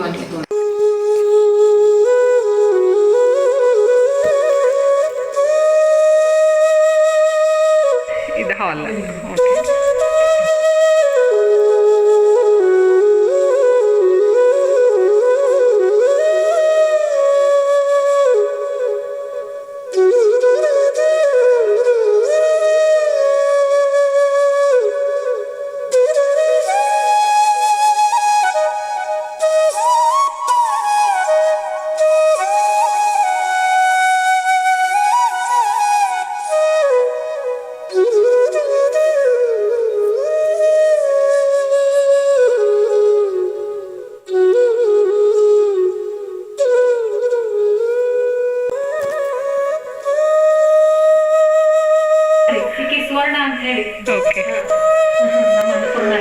Only. ಇದು ಹಾಲ್. ಸುವರ್ಣ ಅಂತ ಹೇಳಿ. ಓಕೆ, ನಮ್ಮ ಅನ್ನಪೂರ್ಣ.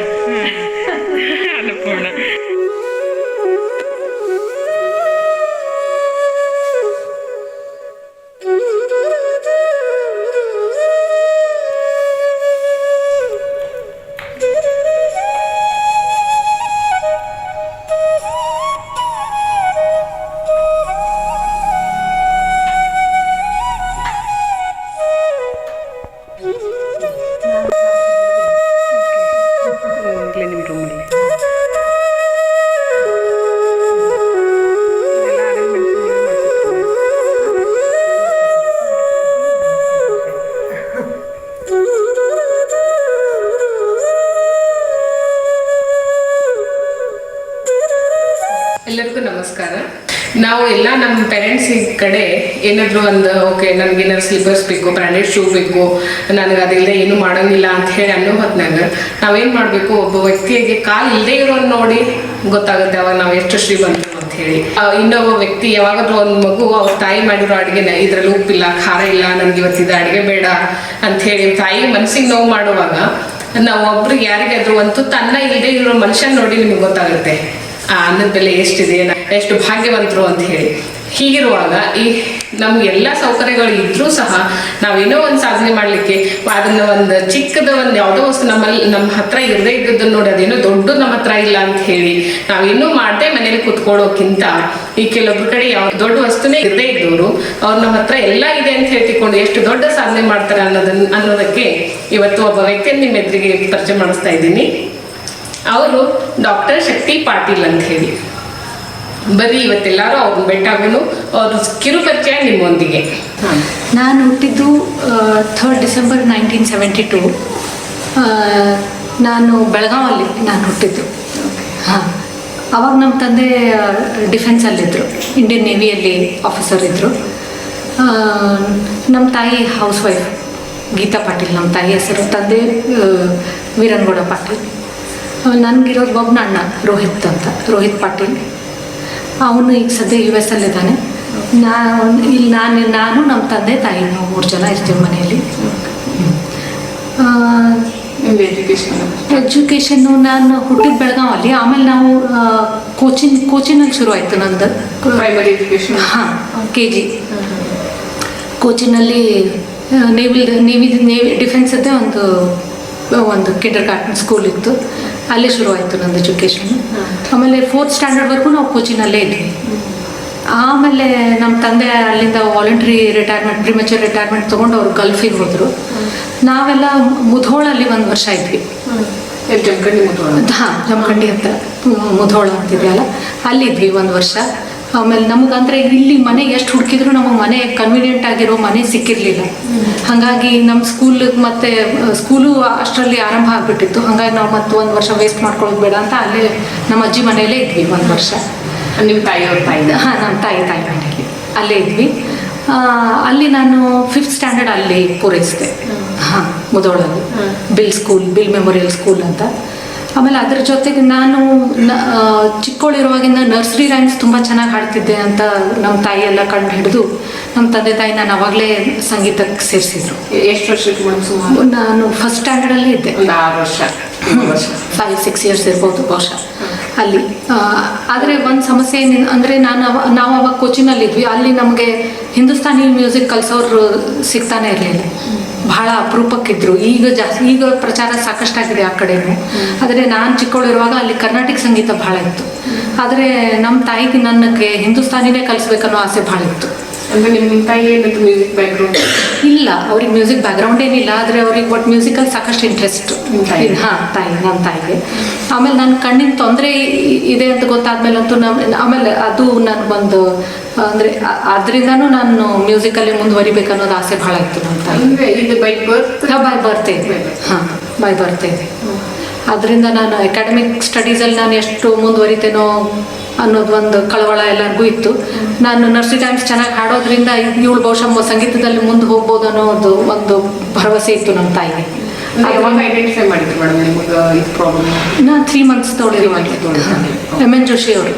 ನಿಮ್ಮ ರೂಮಲ್ಲಿ ಎಲ್ಲರಿಗೂ ನಮಸ್ಕಾರ. ನಾವು ಎಲ್ಲ ನಮ್ಮ ಪೇರೆಂಟ್ಸ್ ಕಡೆ ಏನಾದರೂ ಒಂದು ಓಕೆ ನನಗೇನಾದ್ರು ಸ್ಲಿಪರ್ಸ್ ಬೇಕು, ಬ್ರ್ಯಾಂಡೆಡ್ ಶೂ ಬೇಕು, ನನಗೆ ಅದಿಲ್ಲದೆ ಏನು ಮಾಡೋಂಗಿಲ್ಲ ಅಂತ ಹೇಳಿ ಅನ್ನೋ ಹೊತ್ನಾಗ ನಾವೇನು ಮಾಡಬೇಕು, ಒಬ್ಬ ವ್ಯಕ್ತಿಗೆ ಕಾಲು ಇಲ್ಲದೆ ಇರೋನ್ನ ನೋಡಿ ಗೊತ್ತಾಗುತ್ತೆ ಅವಾಗ ನಾವು ಎಷ್ಟು ಶ್ರೀಮಂತರು ಅಂತ ಹೇಳಿ. ಇನ್ನೊಬ್ಬ ವ್ಯಕ್ತಿ ಯಾವಾಗಾದ್ರೂ ಒಂದು ಮಗು ಅವ್ರ ತಾಯಿ ಮಾಡಿರೋ ಅಡುಗೆನ ಇದ್ರಲ್ಲಿ ಉಪ್ಪಿಲ್ಲ, ಖಾರ ಇಲ್ಲ, ನನಗೆ ಇವತ್ತಿದ ಅಡುಗೆ ಬೇಡ ಅಂತ ಹೇಳಿ ತಾಯಿ ಮನಸ್ಸಿಗೆ ನೋವು ಮಾಡುವಾಗ ನಾವು ಒಬ್ರಿಗೆ ಯಾರಿಗಾದ್ರೂ ಒಂದು ತನ್ನ ಇಲ್ಲದೆ ಇರೋ ಮನುಷ್ಯನ ನೋಡಿ ನಿಮ್ಗೆ ಗೊತ್ತಾಗುತ್ತೆ ಆ ಅನ್ನದ ಬೆಲೆ ಎಷ್ಟಿದೆ, ಎಷ್ಟು ಭಾಗ್ಯವಂತರು ಅಂತ ಹೇಳಿ. ಹೀಗಿರುವಾಗ ಈ ನಮ್ಗೆಲ್ಲ ಸೌಕರ್ಯಗಳು ಇದ್ರೂ ಸಹ ನಾವೇನೋ ಒಂದು ಸಾಧನೆ ಮಾಡಲಿಕ್ಕೆ ಅದನ್ನ ಒಂದು ಚಿಕ್ಕದ ಒಂದು ಯಾವುದೋ ವಸ್ತು ನಮ್ಮ ಹತ್ರ ಇರದೇ ಇದ್ದದ್ದನ್ನು ನೋಡಿ ಅದೇನೋ ದೊಡ್ಡ ನಮ್ಮ ಹತ್ರ ಇಲ್ಲ ಅಂತ ಹೇಳಿ ನಾವೇನೂ ಮಾಡದೆ ಮನೇಲಿ ಕುತ್ಕೊಳ್ಳೋಕ್ಕಿಂತ ಈ ಕೆಲವೊಬ್ರ ಕಡೆ ಯಾವ ದೊಡ್ಡ ವಸ್ತುನೇ ಇರದೇ ಇದ್ದವರು ಅವ್ರು ನಮ್ಮ ಹತ್ರ ಎಲ್ಲ ಇದೆ ಅಂತ ಹೇಳ್ತಿಕೊಂಡು ಎಷ್ಟು ದೊಡ್ಡ ಸಾಧನೆ ಮಾಡ್ತಾರೆ ಅನ್ನೋದಕ್ಕೆ ಇವತ್ತು ಒಬ್ಬ ವ್ಯಕ್ತಿಯನ್ನು ನಿಮ್ಮ ಎದುರಿಗೆ ಪರಿಚಯ ಮಾಡಿಸ್ತಾ ಇದ್ದೀನಿ. ಅವರು ಡಾಕ್ಟರ್ ಶಕ್ತಿ ಪಾಟೀಲ್ ಅಂತ ಹೇಳಿ. ಬರ್ರಿ ಇವತ್ತೆಲ್ಲರೂ ಅವ್ರನ್ನ ಭೇಟಾಗೋನು, ಅವ್ರ ಕಿರು ಪರಿಚಯ ನಿಮ್ಮೊಂದಿಗೆ. ನಾನು ಹುಟ್ಟಿದ್ದು 3 ಡಿಸೆಂಬರ್ 1972. ನಾನು ಬೆಳಗಾವಲ್ಲಿ ನಾನು ಹುಟ್ಟಿದ್ದು. ಹಾಂ, ಅವಾಗ ನಮ್ಮ ತಂದೆ ಡಿಫೆನ್ಸಲ್ಲಿದ್ದರು, ಇಂಡಿಯನ್ ನೇವಿಯಲ್ಲಿ ಆಫೀಸರ್ ಇದ್ದರು. ನಮ್ಮ ತಾಯಿ ಹೌಸ್ ವೈಫ್ ಗೀತಾ ಪಾಟೀಲ್, ನಮ್ಮ ತಾಯಿ ಹೆಸರು. ತಂದೆ ವೀರನ್ಗೌಡ ಪಾಟೀಲ್. ನನಗಿರೋದು ಒಬ್ಬನ ಅಣ್ಣ ರೋಹಿತ್ ಅಂತ, ರೋಹಿತ್ ಪಾಟೀಲ್. ಅವನು ಈಗ ಸದ್ಯ US ಅಲ್ಲಿದ್ದಾನೆ. ನಾನು ನಮ್ಮ ತಂದೆ ತಾಯಿ ನಾವು 3 ಜನ ಇರ್ತೀವಿ ಮನೆಯಲ್ಲಿ. ಎಜುಕೇಷನ್ನು ನಾನು ಹುಟ್ಟಿದ ಬೆಳಗಾವಲ್ಲಿ. ಆಮೇಲೆ ನಾವು ಕೋಚಿನಲ್ಲಿ ಶುರು ಆಯಿತು ನಂದು ಪ್ರೈಮರಿ ಎಜುಕೇಷನ್. ಹಾಂ, KG ಕೋಚಿನಲ್ಲಿ ನೇವಿ ಡಿಫೆನ್ಸದ್ದೇ ಒಂದು ಕಿಂಡರ್ ಗಾರ್ಟನ್ ಸ್ಕೂಲ್ ಇತ್ತು, ಅಲ್ಲೇ ಶುರುವಾಯಿತು ನಂದು ಎಜುಕೇಷನ್. ಆಮೇಲೆ 4th ಸ್ಟ್ಯಾಂಡರ್ಡ್ವರೆಗೂ ನಾವು ಕೋಚಿನಲ್ಲೇ ಇದ್ವಿ. ಆಮೇಲೆ ನಮ್ಮ ತಂದೆ ಅಲ್ಲಿಂದ ವಾಲಂಟ್ರಿ ರಿಟೈರ್ಮೆಂಟ್, ಪ್ರಿಮೆಚೂರ್ ರಿಟೈರ್ಮೆಂಟ್ ತೊಗೊಂಡು ಅವರು ಗಲ್ಫಿಗೆ ಹೋದರು. ನಾವೆಲ್ಲ ಮುಧೋಳಲ್ಲಿ 1 ವರ್ಷ ಇದ್ವಿ. ಹಾಂ, ಜಮಖಂಡಿ ಹತ್ರ ಮುಧೋಳ ಅಂತಿದೆಯಲ್ಲ, ಅಲ್ಲಿದ್ವಿ 1 ವರ್ಷ. ಆಮೇಲೆ ನಮಗಂದ್ರೆ ಇಲ್ಲಿ ಮನೆ ಎಷ್ಟು ಹುಡುಕಿದ್ರು ನಮಗೆ ಮನೆ ಕನ್ವೀನಿಯೆಂಟ್ ಆಗಿರೋ ಮನೆ ಸಿಕ್ಕಿರಲಿಲ್ಲ. ಹಾಗಾಗಿ ನಮ್ಮ ಮತ್ತು ಸ್ಕೂಲು ಅಷ್ಟರಲ್ಲಿ ಆರಂಭ ಆಗಿಬಿಟ್ಟಿತ್ತು. ಹಾಗಾಗಿ ನಾವು ಮತ್ತೆ 1 ವರ್ಷ ವೇಸ್ಟ್ ಮಾಡ್ಕೊಳ್ಳೋದು ಬೇಡ ಅಂತ ಅಲ್ಲೇ ನಮ್ಮ ಅಜ್ಜಿ ಮನೆಯಲ್ಲೇ ಇದ್ವಿ 1 ವರ್ಷ. ನಿಮ್ಮ ತಾಯಿಯವ್ರ ತಾಯಿ? ಹಾಂ, ನಮ್ಮ ತಾಯಿ ಮನೆಯಲ್ಲಿ ಅಲ್ಲೇ ಇದ್ವಿ. ಅಲ್ಲಿ ನಾನು 5th ಸ್ಟ್ಯಾಂಡರ್ಡ್ ಅಲ್ಲಿ ಪೂರೈಸಿದೆ. ಹಾಂ, ಮುಧೋಳಲ್ಲಿ ಬಿಲ್ ಮೆಮೋರಿಯಲ್ ಸ್ಕೂಲ್ ಅಂತ. ಆಮೇಲೆ ಅದ್ರ ಜೊತೆಗೆ ನಾನು ಚಿಕ್ಕವಳಿರುವಾಗಿಂದ ನರ್ಸರಿ ರೈಮ್ಸ್ ತುಂಬ ಚೆನ್ನಾಗಿ ಹಾಡ್ತಿದ್ದೆ ಅಂತ ನಮ್ಮ ತಾಯಿ ಎಲ್ಲ ಕಂಡು ಹಿಡಿದು ನಮ್ಮ ತಂದೆ ತಾಯಿ ನಾನು ಅವಾಗಲೇ ಸಂಗೀತಕ್ಕೆ ಸೇರಿಸಿದ್ರು. ಎಷ್ಟು ವರ್ಷಕ್ಕೆ? ನಾನು 1st ಸ್ಟ್ಯಾಂಡರ್ಡಲ್ಲೇ ಇದ್ದೆ. 6 ವರ್ಷ, 5-6 ಇಯರ್ಸ್ ಇರ್ಬೋದು ಬಹುಶಃ ಅಲ್ಲಿ. ಆದರೆ ಒಂದು ಸಮಸ್ಯೆ ಅಂದರೆ ನಾವು ಅವಾಗ ಕೋಚಿನಲ್ಲಿದ್ವಿ. ಅಲ್ಲಿ ನಮಗೆ ಹಿಂದೂಸ್ತಾನಿ ಮ್ಯೂಸಿಕ್ ಕಲಿಸೋರು ಸಿಗ್ತಾನೆ ಇರಲಿಲ್ಲ, ಬಹಳ ಅಪರೂಪಕ್ಕಿದ್ರು. ಈಗ ಪ್ರಚಾರ ಸಾಕಷ್ಟಾಗಿದೆ ಆ ಕಡೆನೂ. ಆದರೆ ನಾನು ಚಿಕ್ಕವಳಿರುವಾಗ ಅಲ್ಲಿ ಕರ್ನಾಟಕ ಸಂಗೀತ ಬಹಳ ಇತ್ತು. ಆದರೆ ನಮ್ಮ ತಾಯಿಗೆ ನನಗೆ ಹಿಂದೂಸ್ತಾನಿನೇ ಕಲಿಸ್ಬೇಕನ್ನೋ ಆಸೆ ಭಾಳ ಇತ್ತು. ಅಂದ್ರೆ ನಿಮ್ಮ ತಾಯಿ ಏನಂತ ಮ್ಯೂಸಿಕ್ ಬ್ಯಾಕ್ಗ್ರೌಂಡ್? ಇಲ್ಲ, ಅವ್ರಿಗೆ ಮ್ಯೂಸಿಕ್ ಬ್ಯಾಕ್ಗ್ರೌಂಡ್ ಏನಿಲ್ಲ, ಆದರೆ ಅವ್ರಿಗೆ ಒಟ್ಟು ಮ್ಯೂಸಿಕಲ್ಲಿ ಸಾಕಷ್ಟು ಇಂಟ್ರೆಸ್ಟ್. ಹಾಂ, ನಮ್ಮ ತಾಯಿಗೆ. ಆಮೇಲೆ ನನ್ನ ಕಣ್ಣಿನ ತೊಂದರೆ ಇದೆ ಅಂತ ಗೊತ್ತಾದ್ಮೇಲಂತೂ ಆಮೇಲೆ ಅದು ನನಗೊಂದು ಅಂದರೆ ಅದರಿಂದನೂ ನಾನು ಮ್ಯೂಸಿಕಲ್ಲಿ ಮುಂದುವರಿಬೇಕನ್ನೋದು ಆಸೆ ಭಾಳ ಇತ್ತು ನಮ್ಮ ತಾಯಿ. ಇದು ಬೈ ಬರ್ತ್? ಬೈ ಬರ್ತೆ ಇದೆ. ಹಾಂ, ಬೈ ಬರ್ತೆ ಇದೆ. ಅದರಿಂದ ನಾನು ಅಕಾಡೆಮಿಕ್ ಸ್ಟಡೀಸಲ್ಲಿ ನಾನು ಎಷ್ಟು ಮುಂದುವರಿತೇನೋ ಅನ್ನೋದು ಒಂದು ಕಳವಳ ಎಲ್ಲರಿಗೂ ಇತ್ತು. ನಾನು ನರ್ಸರಿ ಟೈಮ್ಸ್ ಚೆನ್ನಾಗಿ ಹಾಡೋದ್ರಿಂದ ಇವಳು ಬಹುಶಃ ಸಂಗೀತದಲ್ಲಿ ಮುಂದೆ ಹೋಗ್ಬೋದು ಅನ್ನೋದು ಒಂದು ಭರವಸೆ ಇತ್ತು ನಮ್ಮ ತಾಯಿಗೆ. ಯಾವಾಗ ಐಡೆಂಟಿಫೈ ಮಾಡಿದ್ರು ಮೇಡಮ್ ನಿಮಗೆ ಇದು ಪ್ರಾಬ್ಲಮ್? ನಾನು 3 months ತೊಳೆದು MN ಜೋಶಿ ಅವರು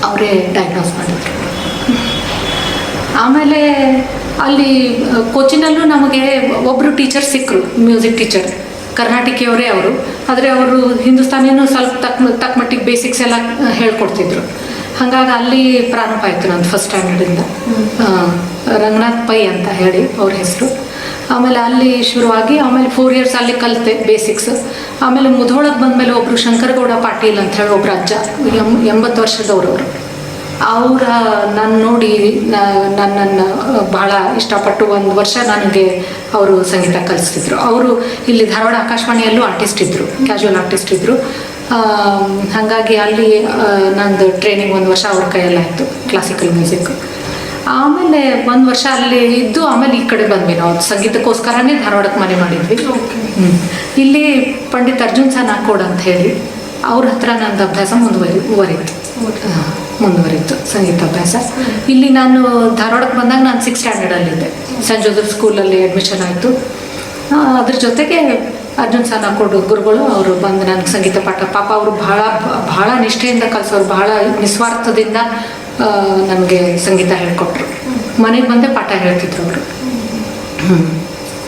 ಅವರೇ ಡಯಾಗ್ನೋಸ್ ಮಾಡಿದ್ರು. ಆಮೇಲೆ ಅಲ್ಲಿ ಕೋಚಿನಲ್ಲೂ ನಮಗೆ ಒಬ್ಬರು ಟೀಚರ್ ಸಿಕ್ಕರು, ಮ್ಯೂಸಿಕ್ ಟೀಚರ್, ಕರ್ನಾಟಕಿಯವರೇ ಅವರು. ಆದರೆ ಅವರು ಹಿಂದೂಸ್ತಾನಿನೂ ಸ್ವಲ್ಪ ತಕ್ಕ ಮಟ್ಟಿಗೆ ಬೇಸಿಕ್ಸ್ ಎಲ್ಲ ಹೇಳ್ಕೊಡ್ತಿದ್ರು. ಹಾಗಾಗಿ ಅಲ್ಲಿ ಪ್ರಾರಂಭ ಆಯಿತು ನಾನು ಫಸ್ಟ್ ಸ್ಟ್ಯಾಂಡರ್ಡಿಂದ. ರಂಗನಾಥ್ ಪೈ ಅಂತ ಹೇಳಿ ಅವ್ರ ಹೆಸರು. ಆಮೇಲೆ ಅಲ್ಲಿ ಶುರುವಾಗಿ ಆಮೇಲೆ 4 years ಅಲ್ಲಿ ಕಲಿತೆ ಬೇಸಿಕ್ಸ್. ಆಮೇಲೆ ಮುಧೋಳಕ್ಕೆ ಬಂದಮೇಲೆ ಒಬ್ಬರು ಶಂಕರಗೌಡ ಪಾಟೀಲ್ ಅಂತ ಹೇಳಿ ಒಬ್ಬರು ಅಜ್ಜ, 80 ವರ್ಷದವರು ಅವರು. ಅವರ ನಾನು ನೋಡಿ ನನ್ನನ್ನು ಬಹಳ ಇಷ್ಟಪಟ್ಟು 1 ವರ್ಷ ನನಗೆ ಅವರು ಸಂಗೀತ ಕಲಿಸ್ತಿದ್ರು. ಅವರು ಇಲ್ಲಿ ಧಾರವಾಡ ಆಕಾಶವಾಣಿಯಲ್ಲೂ ಆರ್ಟಿಸ್ಟ್ ಇದ್ದರು, ಕ್ಯಾಶುವಲ್ ಆರ್ಟಿಸ್ಟ್ ಇದ್ದರು. ಹಾಗಾಗಿ ಅಲ್ಲಿ ನಂದು ಟ್ರೈನಿಂಗ್ 1 ವರ್ಷ ಅವ್ರ ಕೈಯಲ್ಲಾಯಿತು, ಕ್ಲಾಸಿಕಲ್ ಮ್ಯೂಸಿಕ್. ಆಮೇಲೆ 1 ವರ್ಷ ಅಲ್ಲಿ ಇದ್ದು ಆಮೇಲೆ ಈ ಕಡೆ ಬಂದ್ವಿ ನಾವು ಸಂಗೀತಕ್ಕೋಸ್ಕರನೇ ಧಾರವಾಡಕ್ಕೆ ಮನೆ ಮಾಡಿದ್ವಿ. ಇಲ್ಲಿ ಪಂಡಿತ್ ಅರ್ಜುನ್ ಸ ನಾಕೋಡ್ ಅಂತ ಹೇಳಿ ಅವ್ರ ಹತ್ರ ನಂದು ಅಭ್ಯಾಸ ಮುಂದುವರಿತು ಸಂಗೀತಾಭ್ಯಾಸ. ಇಲ್ಲಿ ನಾನು ಧಾರವಾಡಕ್ಕೆ ಬಂದಾಗ ನಾನು 6th ಸ್ಟ್ಯಾಂಡರ್ಡಲ್ಲಿದ್ದೆ. ಸೆಂಟ್ ಜೋಸೆಫ್ ಸ್ಕೂಲಲ್ಲಿ ಅಡ್ಮಿಷನ್ ಆಯಿತು. ಅದ್ರ ಜೊತೆಗೆ ಅರ್ಜುನ್ ಸ ನಾಕೋಡ್ ಗುರುಗಳು ಅವರು ಬಂದು ನನಗೆ ಸಂಗೀತ ಪಾಪ ಅವರು ಬಹಳ ನಿಷ್ಠೆಯಿಂದ ಕಲಿಸೋರು, ಬಹಳ ನಿಸ್ವಾರ್ಥದಿಂದ ನನಗೆ ಸಂಗೀತ ಹೇಳ್ಕೊಟ್ರು. ಮನೆಗೆ ಬಂದೇ ಪಾಠ ಹೇಳ್ತಿದ್ರು ಅವರು.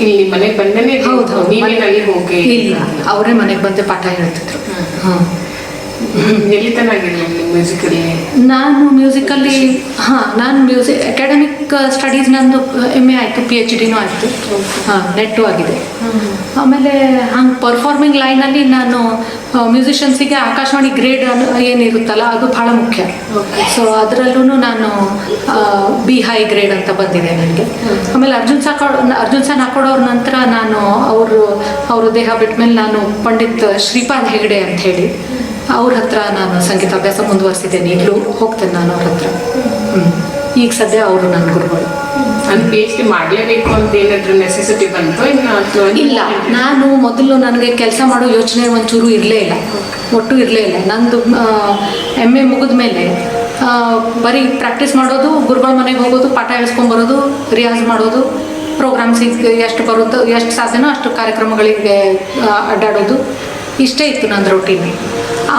ಇಲ್ಲಿ ಮನೆಗೆ ಬಂದೇ? ಹೌದು, ಅಲ್ಲಿ ಹೋಗಿ ಇಲ್ಲ, ಅವರೇ ಮನೆಗೆ ಬಂದೇ ಪಾಠ ಹೇಳ್ತಿದ್ರು. ಎಲ್ಲಿ ತನಕ ಮ್ಯೂಸಿಕಲ್ಲಿ? ನಾನು ಮ್ಯೂಸಿಕಲ್ಲಿ ನಾನು ಅಕಾಡೆಮಿಕ್ ಸ್ಟಡೀಸ್ ನಂದು MA ಆಯಿತು, PhDನೂ ಆಯಿತು. ನೆಟ್ಟು ಆಗಿದೆ. ಆಮೇಲೆ ಹಂಗೆ ಪರ್ಫಾರ್ಮಿಂಗ್ ಲೈನಲ್ಲಿ ನಾನು ಮ್ಯೂಸಿಷಿಯನ್ಸಿಗೆ ಆಕಾಶವಾಣಿ ಗ್ರೇಡ್ ಏನಿರುತ್ತಲ್ಲ ಅದು ಭಾಳ ಮುಖ್ಯ. ಸೊ ಅದರಲ್ಲೂ ನಾನು B ಹೈ ಗ್ರೇಡ್ ಅಂತ ಬಂದಿದೆ ನನಗೆ. ಆಮೇಲೆ ಅರ್ಜುನ್ ಸ ನಾಕೋಡ್ ಅವ್ರ ನಂತರ ನಾನು ಅವರು ದೇಹ ಬಿಟ್ಟ ಮೇಲೆ ನಾನು ಪಂಡಿತ್ ಶ್ರೀಪಾದ್ ಹೆಗ್ಡೆ ಅಂತ ಹೇಳಿ ಅವ್ರ ಹತ್ರ ನಾನು ಸಂಗೀತಾಭ್ಯಾಸ ಮುಂದುವರಿಸಿದ್ದೇನೆ. ಈಗಲೂ ಹೋಗ್ತೇನೆ ನಾನು ಅವ್ರ ಹತ್ರ. ಈಗ ಸದ್ಯ ಅವರು ನನ್ನ ಗುರುಗಳು. ನಾನು PhD ಮಾಡಲೇಬೇಕು ಅಂತ ಏನಾದರೂ ನೆಸೆಸಿಟಿ ಬಂತು? ಇಲ್ಲ, ನಾನು ಮೊದಲು ನನಗೆ ಕೆಲಸ ಮಾಡೋ ಯೋಚನೆ ಒಂಚೂರು ಇರಲೇ ಇಲ್ಲ, ಒಟ್ಟು ಇರಲೇ ಇಲ್ಲ. ನಂದು MA ಮುಗಿದ ಮೇಲೆ ಬರೀ ಪ್ರಾಕ್ಟೀಸ್ ಮಾಡೋದು, ಗುರುಗಳ ಮನೆಗೆ ಹೋಗೋದು, ಪಾಠ ಹೇಳ್ಸ್ಕೊಂಬರೋದು, ರಿಯಾಜ್ ಮಾಡೋದು, ಪ್ರೋಗ್ರಾಮ್ಸಿಗೆ ಎಷ್ಟು ಬರುತ್ತೋ ಎಷ್ಟು ಸಾಧ್ಯನೋ ಅಷ್ಟು ಕಾರ್ಯಕ್ರಮಗಳಿಗೆ ಅಡ್ಡಾಡೋದು, ಇಷ್ಟೇ ಇತ್ತು ನನ್ನ ರೊಟೀನ್.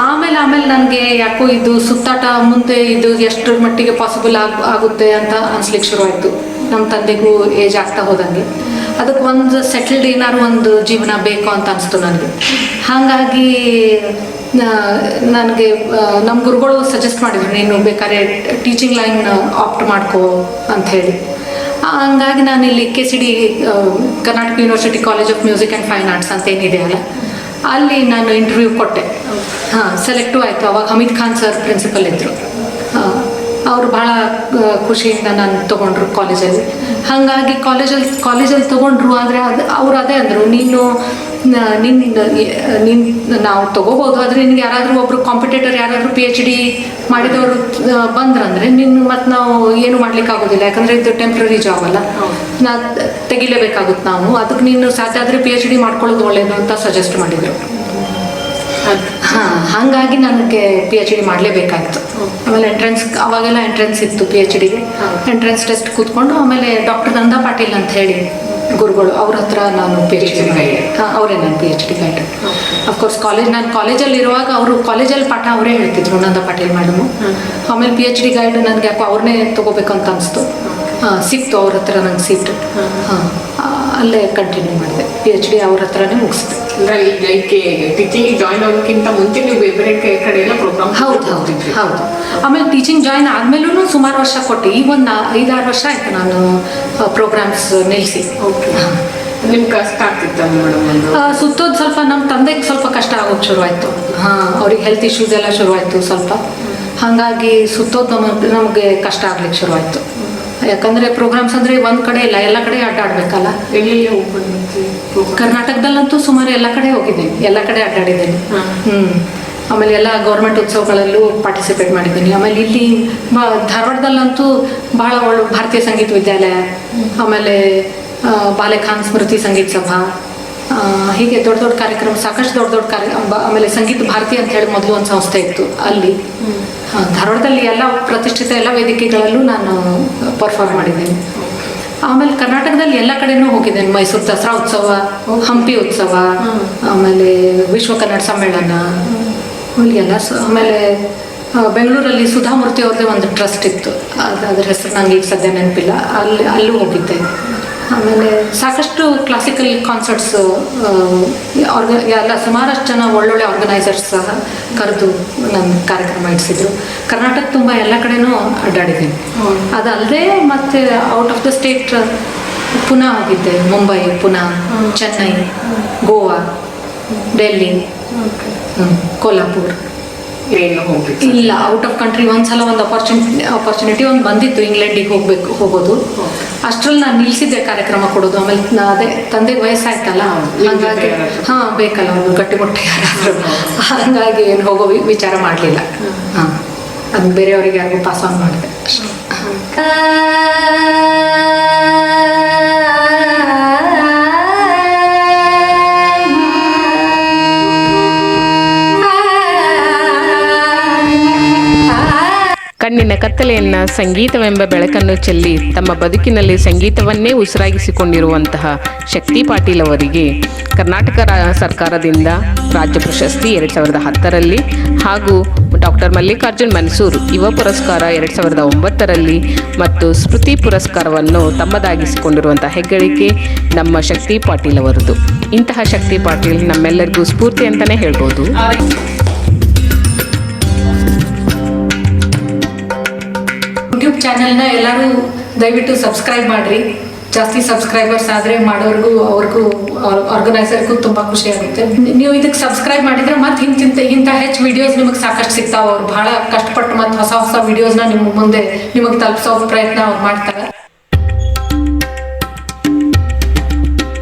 ಆಮೇಲೆ ನನಗೆ ಯಾಕೋ ಇದು ಸುತ್ತಾಟ ಮುಂದೆ ಇದು ಎಷ್ಟು ಮಟ್ಟಿಗೆ ಪಾಸಿಬಲ್ ಆಗುತ್ತೆ ಅಂತ ಅನ್ಸ್ಲಿಕ್ಕೆ ಶುರುವಾಯಿತು. ನಮ್ಮ ತಂದೆಗೂ ಏಜ್ ಆಗ್ತಾ ಹೋದಂಗೆ ಅದಕ್ಕೆ ಒಂದು ಸೆಟಲ್ಡ್ ಏನಾದ್ರು ಒಂದು ಜೀವನ ಬೇಕು ಅಂತ ಅನಿಸ್ತು ನನಗೆ. ಹಾಗಾಗಿ ನನಗೆ ನಮ್ಮ ಗುರುಗಳು ಸಜೆಸ್ಟ್ ಮಾಡಿದ್ರು, ನೀನು ಬೇಕಾದ್ರೆ ಟೀಚಿಂಗ್ ಲೈನ್ ಆಪ್ಟ್ ಮಾಡ್ಕೋ ಅಂಥೇಳಿ. ಹಂಗಾಗಿ ನಾನು ಇಲ್ಲಿ KCD Karnataka university college of music and fine arts ಅಂತ ಏನಿದೆ ಅಲ್ಲ, ಅಲ್ಲಿ ನಾನು ಇಂಟರ್ವ್ಯೂ ಕೊಟ್ಟೆ. ಸೆಲೆಕ್ಟು ಆಯಿತು. ಅವಾಗ ಹಮೀದ್ ಖಾನ್ ಸರ್ ಪ್ರಿನ್ಸಿಪಲ್ ಇದ್ದರು. ಅವರು ಭಾಳ ಖುಷಿಯಿಂದ ನಾನು ತೊಗೊಂಡ್ರು ಕಾಲೇಜಲ್ಲಿ. ಹಾಗಾಗಿ ಕಾಲೇಜಲ್ಲಿ ತೊಗೊಂಡ್ರು. ಆದರೆ ಅವ್ರು ಅದೇ ಅಂದರು, ನೀನು ನಾವು ತೊಗೋಬೋದು, ಆದರೆ ನಿನ್ಗೆ ಯಾರಾದರೂ ಒಬ್ಬರು ಕಾಂಪಿಟೇಟರ್ ಯಾರಾದರೂ PhD ಮಾಡಿದವರು ಬಂದ್ರಂದರೆ ಮತ್ತು ನಾವು ಏನು ಮಾಡ್ಲಿಕ್ಕಾಗೋದಿಲ್ಲ, ಯಾಕಂದರೆ ಇದು ಟೆಂಪ್ರರಿ ಜಾಬ್ ಅಲ್ಲ, ತೆಗಿಲೇಬೇಕಾಗುತ್ತೆ ನಾವು. ಅದಕ್ಕೆ ನೀನು ಸಾಧ್ಯ ಆದರೆ PhD ಮಾಡ್ಕೊಳ್ಳೋದು ಒಳ್ಳೆಯದು ಅಂತ ಸಜೆಸ್ಟ್ ಮಾಡಿದರು. ಹಾಗಾಗಿ ನನಗೆ PhD ಮಾಡಲೇಬೇಕಾಯ್ತು. ಆಮೇಲೆ ಅವಾಗೆಲ್ಲ ಎಂಟ್ರೆನ್ಸ್ ಇತ್ತು PhDಗೆ. ಎಂಟ್ರೆನ್ಸ್ ಟೆಸ್ಟ್ ಕೂತ್ಕೊಂಡು ಆಮೇಲೆ ಡಾಕ್ಟರ್ ನಂದಾ ಪಾಟೀಲ್ ಅಂತ ಹೇಳಿ ಗುರುಗಳು, ಅವ್ರ ಹತ್ರ ನಾನು PhD ಮಾಡಿದೆ. ಅವರೇ ನನ್ನ PhD ಗೈಡ್. ಅಫ್ಕೋರ್ಸ್ ನಾನು ಕಾಲೇಜಲ್ಲಿ ಇರುವಾಗ ಅವರು ಕಾಲೇಜಲ್ಲಿ ಪಾಠ ಅವರೇ ಹೇಳ್ತಿದ್ರು, ನಂದಾ ಪಾಟೀಲ್ ಮೇಡಮು. ಆಮೇಲೆ PhD ಗೈಡ್ ನನಗೆ ಯಾಕೋ ಅವ್ರನ್ನೇ ತೊಗೋಬೇಕಂತ ಅನಿಸ್ತು. ಸಿಕ್ತು ಅವ್ರ ಹತ್ರ ನಂಗೆ ಸೀಟ್. ಅಲ್ಲೇ ಕಂಟಿನ್ಯೂ ಮಾಡಿದೆ. PhD ಅವ್ರ ಹತ್ರನೇ ಮುಗಿಸಿದೆ. ಟೀಚಿಂಗ್ ಜಾಯ್ನ್ ಆಗೋಕ್ಕಿಂತ ಮುಂಚೆ ನೀವು ಬೇರೆ ಕಡೆ ಎಲ್ಲ ಪ್ರೋಗ್ರಾಮ್? ಹೌದು. ಆಮೇಲೆ ಟೀಚಿಂಗ್ ಜಾಯ್ನ್ ಆದಮೇಲೂ ಸುಮಾರು ವರ್ಷ ಕೊಟ್ಟೆ. ಈಗ ಒಂದು 5-6 ವರ್ಷ ಆಯಿತು ನಾನು ಪ್ರೋಗ್ರಾಮ್ಸ್ ನಿಲ್ಲಿಸಿ. ನಿಮ್ಗೆ ಕಷ್ಟ ಆಗ್ತಿತ್ತ ಮೇಡಮ್ ಒಂದು ಸುತ್ತೋದು ಸ್ವಲ್ಪ ನಮ್ಮ ತಂದೆಗೆ ಸ್ವಲ್ಪ ಕಷ್ಟ ಆಗೋದು ಶುರುವಾಯಿತು. ಅವ್ರಿಗೆ ಹೆಲ್ತ್ ಇಶ್ಯೂಸ್ ಎಲ್ಲ ಶುರುವಾಯಿತು ಸ್ವಲ್ಪ. ಹಾಗಾಗಿ ಸುತ್ತೋದು ನಮಗೆ ಕಷ್ಟ ಆಗ್ಲಿಕ್ಕೆ ಶುರುವಾಯಿತು. ಯಾಕಂದರೆ ಪ್ರೋಗ್ರಾಮ್ಸ್ ಅಂದರೆ ಒಂದು ಕಡೆ ಇಲ್ಲ, ಎಲ್ಲ ಕಡೆ ಅಡ್ಡಾಡಬೇಕಲ್ಲ. ಎಲ್ಲೆಲ್ಲಿ ಹೋಗ್ಬಂದು ಕರ್ನಾಟಕದಲ್ಲಂತೂ ಸುಮಾರು ಎಲ್ಲ ಕಡೆ ಹೋಗಿದ್ದೀನಿ, ಎಲ್ಲ ಕಡೆ ಅಡ್ಡಾಡಿದ್ದೀನಿ. ಆಮೇಲೆ ಎಲ್ಲ ಗೌರ್ಮೆಂಟ್ ಉತ್ಸವಗಳಲ್ಲೂ ಪಾರ್ಟಿಸಿಪೇಟ್ ಮಾಡಿದ್ದೀನಿ. ಆಮೇಲೆ ಇಲ್ಲಿ ಧಾರವಾಡದಲ್ಲಂತೂ ಭಾಳ ಒಳ್ಳೆ ಭಾರತೀಯ ಸಂಗೀತ ವಿದ್ಯಾಲಯ, ಆಮೇಲೆ ಬಾಲೆಖಾನ್ ಸ್ಮೃತಿ ಸಂಗೀತ ಸಭಾ, ಹೀಗೆ ದೊಡ್ಡ ದೊಡ್ಡ ಕಾರ್ಯಕ್ರಮ, ಸಾಕಷ್ಟು ದೊಡ್ಡ ದೊಡ್ಡ ಆಮೇಲೆ ಸಂಗೀತ ಭಾರತಿ ಅಂತ ಹೇಳಿ ಮೊದಲು ಒಂದು ಸಂಸ್ಥೆ ಇತ್ತು ಅಲ್ಲಿ. ಧಾರವಾಡದಲ್ಲಿ ಎಲ್ಲ ಪ್ರತಿಷ್ಠಿತ ಎಲ್ಲ ವೇದಿಕೆಗಳಲ್ಲೂ ನಾನು ಪರ್ಫಾರ್ಮ್ ಮಾಡಿದ್ದೀನಿ. ಆಮೇಲೆ ಕರ್ನಾಟಕದಲ್ಲಿ ಎಲ್ಲ ಕಡೆನೂ ಹೋಗಿದ್ದೇನೆ. ಮೈಸೂರು ದಸರಾ ಉತ್ಸವ, ಹಂಪಿ ಉತ್ಸವ, ಆಮೇಲೆ ವಿಶ್ವ ಕನ್ನಡ ಸಮ್ಮೇಳನ, ಅಲ್ಲಿಗೆಲ್ಲ. ಆಮೇಲೆ ಬೆಂಗಳೂರಲ್ಲಿ ಸುಧಾಮೂರ್ತಿ ಅವ್ರದ್ದೇ ಒಂದು ಟ್ರಸ್ಟ್ ಇತ್ತು, ಅದ್ರ ಹೆಸರು ನನಗೆ ಈಗ ಸದ್ಯ ನೆನಪಿಲ್ಲ, ಅಲ್ಲೂ ಹೋಗಿದ್ದೆ. ಆಮೇಲೆ ಸಾಕಷ್ಟು ಕ್ಲಾಸಿಕಲ್ ಕಾನ್ಸರ್ಟ್ಸ್ ಎಲ್ಲ ಸುಮಾರಷ್ಟು ಜನ ಒಳ್ಳೊಳ್ಳೆ ಆರ್ಗನೈಸರ್ಸ್ ಸಹ ಕರೆದು ನನ್ನ ಕಾರ್ಯಕ್ರಮ ಇಡಿಸಿದ್ರು. ಕರ್ನಾಟಕ ತುಂಬ ಎಲ್ಲ ಕಡೆನೂ ಅಡ್ಡಾಡಿದ್ದೀನಿ. ಅದಲ್ಲದೆ ಮತ್ತು ಔಟ್ ಆಫ್ ದ ಸ್ಟೇಟ್ ಪುನಾ ಹೋಗಿದ್ದೆ, ಮುಂಬೈ, ಪುನಾ, ಚೆನ್ನೈ, ಗೋವಾ, ಡೆಲ್ಲಿ, ಕೋಲ್ಹಾಪುರ್. ಏನು ಹೋಗಿ ಇಲ್ಲ, ಔಟ್ ಆಫ್ ಕಂಟ್ರಿ ಒಂದ್ಸಲ ಒಂದು ಅಪಾರ್ಚುನಿಟಿ ಒಂದು ಬಂದಿತ್ತು, ಇಂಗ್ಲೆಂಡಿಗೆ ಹೋಗೋದು. ಅಷ್ಟರಲ್ಲಿ ನಾನು ನಿಲ್ಲಿಸಿದ್ದೆ ಕಾರ್ಯಕ್ರಮ ಕೊಡೋದು. ಆಮೇಲೆ ಅದೇ ತಂದೆಗೆ ವಯಸ್ಸಾಯ್ತಲ್ಲ, ಹಾಗಾಗಿ ಬೇಕಲ್ಲ ಅವ್ರು ಗಟ್ಟಿಮುಟ್ಟಿ ಯಾರಾದರೂ, ಹಾಗಾಗಿ ಏನು ಹೋಗೋ ವಿಚಾರ ಮಾಡಲಿಲ್ಲ. ಅದು ಬೇರೆಯವರಿಗೆ ಯಾರಿಗೂ ಪಾಸ್ ಆನ್ ಮಾಡಿದೆ ಅಷ್ಟೇ. ಕಣ್ಣಿನ ಕತ್ತಲೆಯನ್ನ ಸಂಗೀತವೆಂಬ ಬೆಳಕನ್ನು ಚೆಲ್ಲಿ ತಮ್ಮ ಬದುಕಿನಲ್ಲಿ ಸಂಗೀತವನ್ನೇ ಉಸಿರಾಗಿಸಿಕೊಂಡಿರುವಂತಹ ಶಕ್ತಿ ಪಾಟೀಲ್ ಅವರಿಗೆ ಕರ್ನಾಟಕ ಸರ್ಕಾರದಿಂದ ರಾಜ್ಯ ಪ್ರಶಸ್ತಿ 2010ರಲ್ಲಿ ಹಾಗೂ ಡಾಕ್ಟರ್ ಮಲ್ಲಿಕಾರ್ಜುನ್ ಮನ್ಸೂರ್ ಯುವ ಪುರಸ್ಕಾರ 2009ರಲ್ಲಿ ಮತ್ತು ಸ್ಮೃತಿ ಪುರಸ್ಕಾರವನ್ನು ತಮ್ಮದಾಗಿಸಿಕೊಂಡಿರುವಂತಹ ಹೆಗ್ಗಳಿಕೆ ನಮ್ಮ ಶಕ್ತಿ ಪಾಟೀಲ್ ಅವರದು. ಇಂತಹ ಶಕ್ತಿ ಪಾಟೀಲ್ ನಮ್ಮೆಲ್ಲರಿಗೂ ಸ್ಫೂರ್ತಿ ಅಂತಲೇ ಹೇಳ್ಬೋದು. ಯೂಟ್ಯೂಬ್ ಚಾನೆಲ್ನ ಎಲ್ಲರೂ ದಯವಿಟ್ಟು ಸಬ್ಸ್ಕ್ರೈಬ್ ಮಾಡಿರಿ. ಜಾಸ್ತಿ ಸಬ್ಸ್ಕ್ರೈಬರ್ಸ್ ಆದರೆ ಮಾಡೋರ್ಗೂ ಅವ್ರಿಗೂ ಆರ್ಗನೈಸರ್ಗೂ ತುಂಬ ಖುಷಿ ಆಗುತ್ತೆ. ನೀವು ಇದಕ್ಕೆ ಸಬ್ಸ್ಕ್ರೈಬ್ ಮಾಡಿದರೆ ಮತ್ತೆ ಇಂಥ ಹೆಚ್ಚು ವಿಡಿಯೋಸ್ ನಿಮಗೆ ಸಾಕಷ್ಟು ಸಿಗ್ತಾವೆ. ಅವ್ರು ಭಾಳ ಕಷ್ಟಪಟ್ಟು ಮತ್ತು ಹೊಸ ಹೊಸ ವಿಡಿಯೋಸ್ನ ನಿಮ್ಮ ಮುಂದೆ ನಿಮಗೆ ತಲುಪಿಸೋ ಪ್ರಯತ್ನ ಅವ್ರು ಮಾಡ್ತಾರೆ.